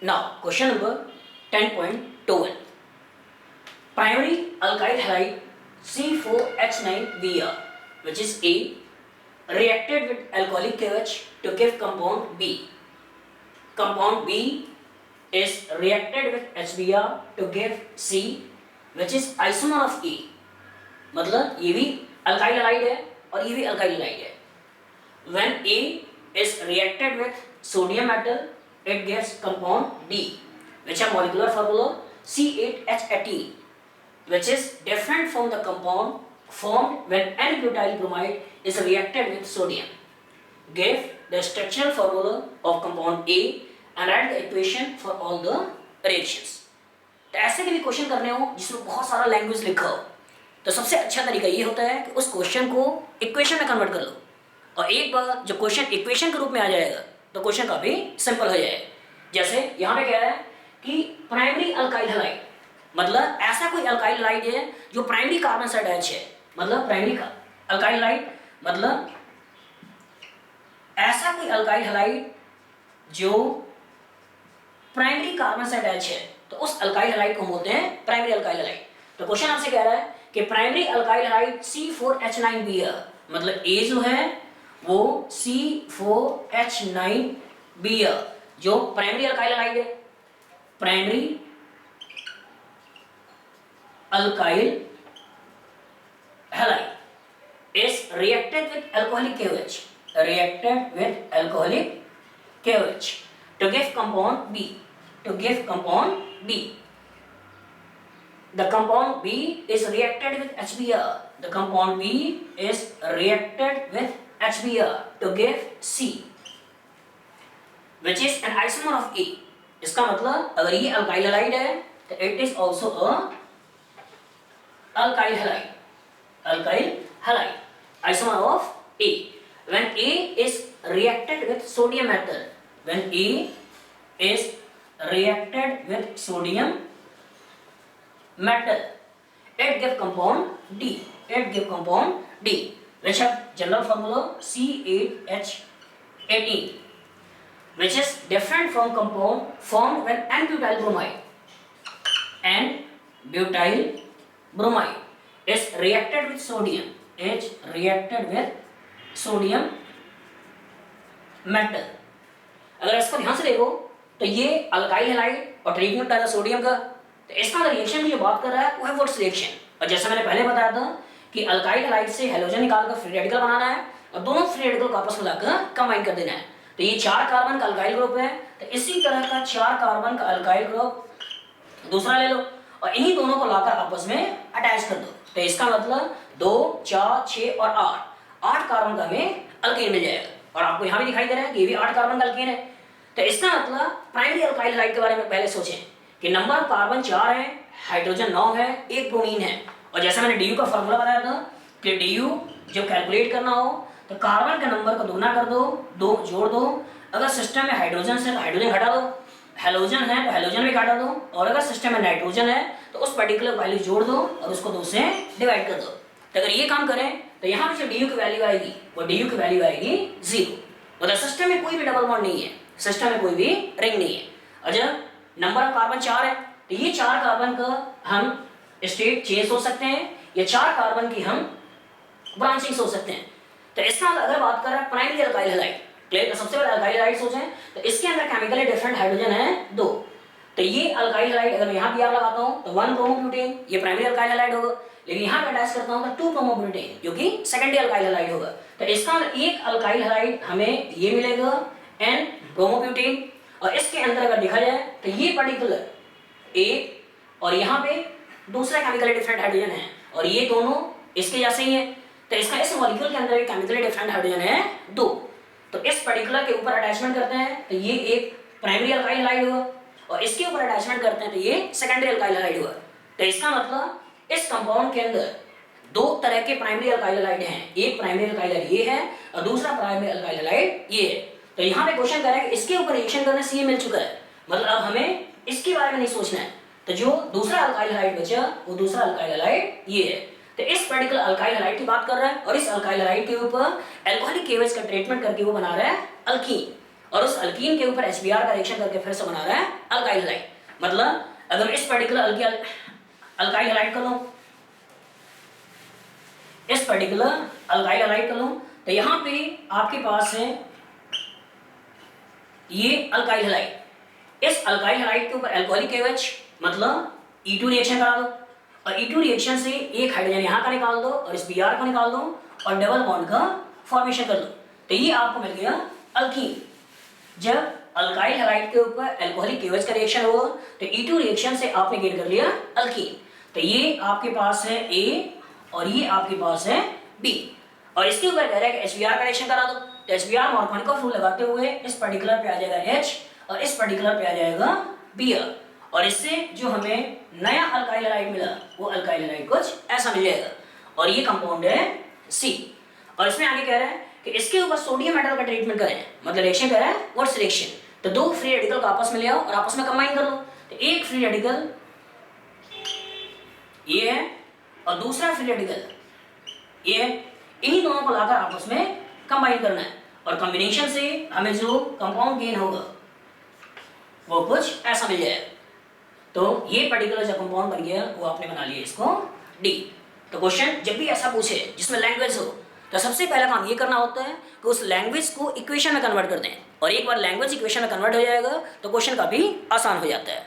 Now, question number 10.21. Primary alkyl halide C4H9Br, which is A, reacted with alcoholic KOH to give compound B. Compound B is reacted with HBr to give C, which is isomer of A. मतलब ये भी alkyl halide है और ये भी alkyl halide है. When A is reacted with sodium metal, it gives compound D, which have molecular formula C8H18, which is different from the compound formed when N-butyl bromide is reacted with sodium. Give the structural formula of compound A and write the equation for all the reactions. तो ऐसे के भी question करने हो जिसमें बहुत सारा language लिखा हो, तो सबसे अच्छा तरीका ये होता है कि उस क्वेश्चन को इक्वेशन में कन्वर्ट कर लो, और एक बार जब क्वेश्चन इक्वेशन के रूप में आ जाएगा तो क्वेश्चन काफी सिंपल हो जाएगा. जैसे यहाँ पे कह रहा है कि प्राइमरी अल्काइल हैलाइड, मतलब ऐसा कोई अल्काइल हैलाइड है जो प्राइमरी कार्बन से अटैच है. मतलब प्राइमरी का अल्काइल हैलाइड मतलब ऐसा कोई अल्काइल हैलाइड जो प्राइमरी कार्बन से अटैच है, तो उस अल्काइल हैलाइड को बोलते हैं प्राइमरी अल्काइल हैलाइड. तो क्वेश्चन आपसे कह रहा है कि प्राइमरी अल्काइल हैलाइड C4H9Br, मतलब A जो है वो C4H9Br जो प्राइमरी अल्काइल हैलाइड है. Primary alkyl halide is reacted with alcoholic KOH, reacted with alcoholic KOH to give compound B. To give compound B. The compound B is reacted with HBr. The compound B is reacted with HBr to give C, which is an isomer of A. इसका मतलब अगर ये alkyl halide है तो it is also a alkyl halide. Alkyl halide, isomer of A. When A is reacted with sodium metal, when A is reacted with sodium metal, it gives compound D. It gives compound D, which have general formula C8H18, which is different from compound formed when N-butyl bromide. N-butyl bromide is reacted with sodium. Is reacted with sodium metal. अगर इसको ध्यान से देखो तो ये alkyl halide और treatment कर रहा सोडियम का, तो इसका रिएक्शन की जो बात कर रहा है वो है वुड्स रिएक्शन. और जैसा मैंने पहले बताया था कि अल्काइल हैलाइड से हैलोजन निकालकर फ्री रेडिकल बनाना है और दोनों फ्री रेडिकल को आपस में लाकर कंबाइन कर देना है. तो ये 4 कार्बन का अल्काइल ग्रुप है, तो इसी तरह का 4 कार्बन का अल्काइल ग्रुप दूसरा ले लो और इन्हीं दोनों को लाकर आपस में अटैच कर दो. तो इसका मतलब 2, 4, 6 और 8 कार्बन का हमें अल्केन मिल जाएगा. और आपको यहाँ भी दिखाई दे रहा है कि ये भी 8 कार्बन का अल्केन है. तो इसका मतलब प्राइमरी अल्काइल हैलाइड के बारे में पहले सोचें कि नंबर ऑफ कार्बन 4 है, हाइड्रोजन 9 है, एक ब्रोमीन है. और जैसा मैंने DU का फॉर्मूला बताया था कि DU जब कैलकुलेट करना हो तो कार्बन का नंबर को दोगुना कर दो, 2 जोड़ दो. अगर सिस्टम में हाइड्रोजन से तो हाइड्रोजन घटा दो, हेलोजन है तो हेलोजन भी घटा दो, और अगर सिस्टम में नाइट्रोजन है तो उस पर्टिकुलर वैल्यू जोड़ दो और उसको 2 से डिवाइड कर दो. तो अगर ये काम करें तो यहाँ पे जो DU की वैल्यू आएगी वो DU की वैल्यू आएगी 0. मतलब सिस्टम में कोई भी डबल बॉन्ड नहीं है, सिस्टम में कोई भी रिंग नहीं है. और जब नंबर ऑफ कार्बन 4 है तो ये 4 कार्बन का हम स्टेट चेंज हो सकते हैं या 4 कार्बन की हम ब्रांचिंग सोच सकते हैं. तो इसका अगर बात कर रहा है प्राइमरी अल्काइल हैलाइड, क्लियर. तो सबसे पहले अल्काइल हैलाइड सोचें तो इसके अंदर केमिकली डिफरेंट हाइड्रोजन है 2. तो ये अल्काइल हैलाइड अगर मैं यहाँ पी लगाता हूँ तो 1 ब्रोमोब्यूटेन, ये प्राइमरी अल्काइल हैलाइड होगा. लेकिन यहाँ पे अटैच करता हूँ तो 2 ब्रोमोब्यूटेन जो कि सेकेंडरी अल्काइल हैलाइड होगा. तो इसका एक अल्काइल हैलाइड हमें ये मिलेगा N ब्रोमोब्यूटेन. और इसके अंदर अगर देखा जाए तो ये पर्टिकुलर एक और यहाँ पे दूसरा केमिकली डिफरेंट हाइड्रोजन है और ये दोनों इसके जैसे ही है. तो इसका इस मॉलिक्यूल के अंदर केमिकली डिफरेंट हाइड्रोजन है 2. तो इस पर्टिकुलर के ऊपर अटैचमेंट करते हैं तो ये एक प्राइमरी अल्काइल हैलाइड हुआ और इसके ऊपर अटैचमेंट करते हैं तो ये सेकेंडरी अल्काइल हैलाइड हुआ. तो इसका मतलब इस कंपाउंड के अंदर 2 तरह के प्राइमरी अल्काइल हैलाइड हैं. एक प्राइमरी अल्काइल हैलाइड ये है और दूसरा प्राइमरी अल्काइल हैलाइड ये है. तो यहाँ पे क्वेश्चन कर रहा है कि इसके ऊपर रिएक्शन करने से ये मिल चुका है, मतलब अब हमें इसके बारे में नहीं सोचना है. तो जो दूसरा अल्काइल हैलाइड बचा वो दूसरा अल्काइल हैलाइड ये है. तो इस पर्टिकुलर अल्काइल हैलाइड की बात कर रहा है और इस अल्काइल हैलाइड के ऊपर अल्कोहलिक KOH का ट्रीटमेंट करके वो बना रहा है अल्कीन. और उस अल्कीन के ऊपर HBr का रिएक्शन करके फिर से बना रहा है अल्काइल हैलाइड। मतलब अगर इस पर्टिकुलर अल्काइल हैलाइड का लो, इस पर्टिकुलर अल्काइल हैलाइड का लो, तो यहां पे आपके पास है ये अल्काइल हैलाइड। इस अल्काइल हैलाइड के ऊपर अल्कोहलिक KOH, मतलब E2 रिएक्शन करा दो, और E2 रिएक्शन से एक हाइड्रोजन यहाँ का निकाल दो और इस Br को निकाल दो और डबल बॉन्ड का फॉर्मेशन कर दो, तो ये आपको मिल गया अल्कीन। जब अल्काइल हैलाइड के ऊपर अल्कोहलिक KOH का रिएक्शन होगा तो E2 रिएक्शन से आपने गेन कर लिया अल्कीन। तो ये आपके पास है A और ये आपके पास है B, और इसके ऊपर कह रहा है कि HBr का रिएक्शन करा दो, तो HBr मार्कोनिकॉफ रूल लगाते हुए इस पर्टिकुलर पे आ जाएगा H और इस पर्टिकुलर पे आ जाएगा Br, और इससे जो हमें नया अल्काइल हैलाइड मिला वो अल्काइल हैलाइड कुछ ऐसा मिल जाएगा, और ये कंपाउंड है C। और इसमें आगे कह रहा है कि इसके ऊपर सोडियम मेटल का ट्रीटमेंट करें, मतलब रिएक्शन कह रहा है व्हाट्स रिएक्शन, तो दो फ्री रेडिकल का आपस में ले आओ और आपस में कंबाइन कर लो। तो एक फ्री रेडिकल ये है और दूसरा फ्री रेडिकल ये है, इन्हीं दोनों को लाकर आपस में कंबाइन करना है, और कॉम्बिनेशन से हमें जो कंपाउंड गेन होगा वो कुछ ऐसा मिल जाएगा। तो ये पर्टिकुलर जो कंपाउंड बन गया वो आपने बना लिया इसको D। तो क्वेश्चन जब भी ऐसा पूछे जिसमें लैंग्वेज हो तो सबसे पहला काम ये करना होता है कि उस लैंग्वेज को इक्वेशन में कन्वर्ट कर दें, और एक बार लैंग्वेज इक्वेशन में कन्वर्ट हो जाएगा तो क्वेश्चन काफी आसान हो जाता है।